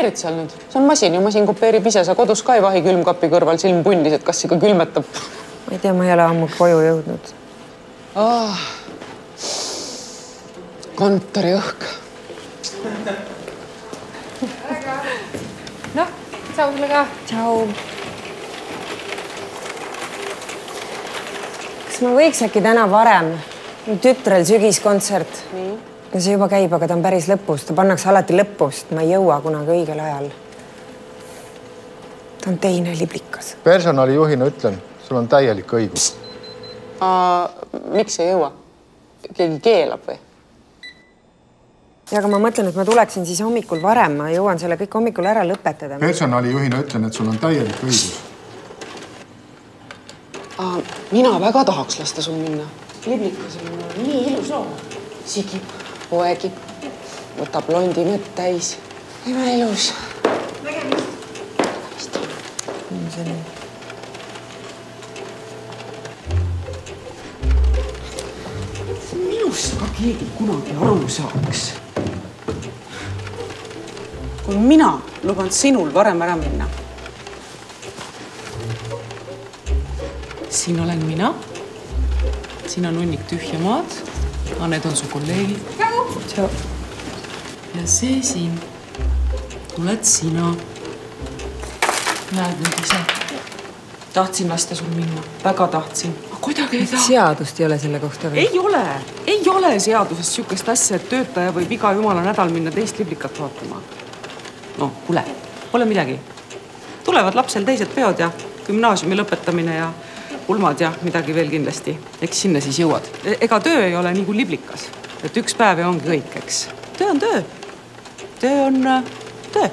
kopeerid seal nüüd? See on masin ja masin kopeerib ise. Sa kodus ka ei vahi külmkapi kõrval silm punnis, et kas ikka külmetab? Ma ei tea, ma ei ole ammu koju jõudnud. Kontori õhk. Noh, tšau sulle ka. Tšau. Kas ma võiks äkki täna varem? Tütrel sügiskontsert. See juba käib, aga ta on päris lõpus. Ta pannakse alati lõpust. Ma ei jõua kunagi õigel ajal. Ta on teine liblikas. Personalijuhina ütlen, sul on täielik õigus. Miks ei jõua? Keegi keelab või? Ja, aga ma mõtlen, et ma tuleksin siis hommikul varem. Ma jõuan selle kõik hommikul ära lõpetada. Personalijuhina ütlen, et sul on täielik õigus. Mina väga tahaks lasta sul minna. Liblikas on nii ilus loom. Sigib, poegib, võtab blondi mõtt täis. Ime ilus. Nägemist. Minust ka keegi kunagi aru saaks. Kui mina luban sinul varem ära minna. Siin olen mina. Siin on hunnik tühja maad. Need on su kolleegid. Tšau. Ja see siin tuled sina. Näed nüüd ise. Tahtsin lasta sul minna. Väga tahtsin. Kuidagi ei taha. Seadust ei ole selle kohta või? Ei ole seadusest sihukest asja, et töötaja võib iga jumala nädal minna teist liblikat vaatama. No, kuule, pole midagi. Tulevad lapsel teised peod ja gümnaasiumi lõpetamine ja pulmad ja midagi veel kindlasti. Eks sinna siis jõuad. Ega töö ei ole nii kui liblikas. Et üks päev ja ongi kõik, eks. Töö on töö. Töö on töö.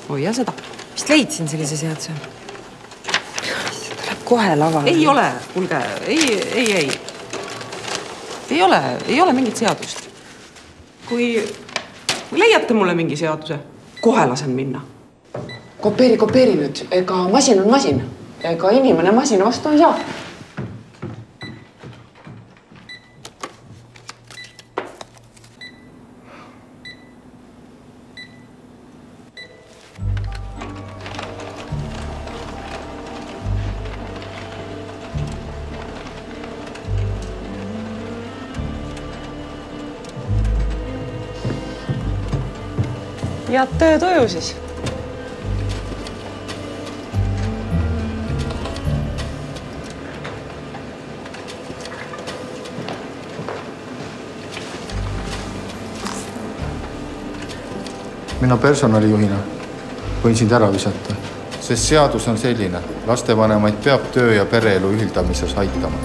Hoia seda. Vist leidsin sellise seaduse? Tuleb kohe lavale. Ei ole, kuulge. Ei. Ei ole mingit seadust. Kui leiate mulle mingi seaduse, kohe lasen minna. Kopeeri nüüd. Ega masin on masin. Ega inimene masina vastu ei saa. Head töötuju siis. Mina personalijuhina võin sind ära visata, sest seadus on selline. Lastevanemaid peab töö ja pereelu ühildamises aitama.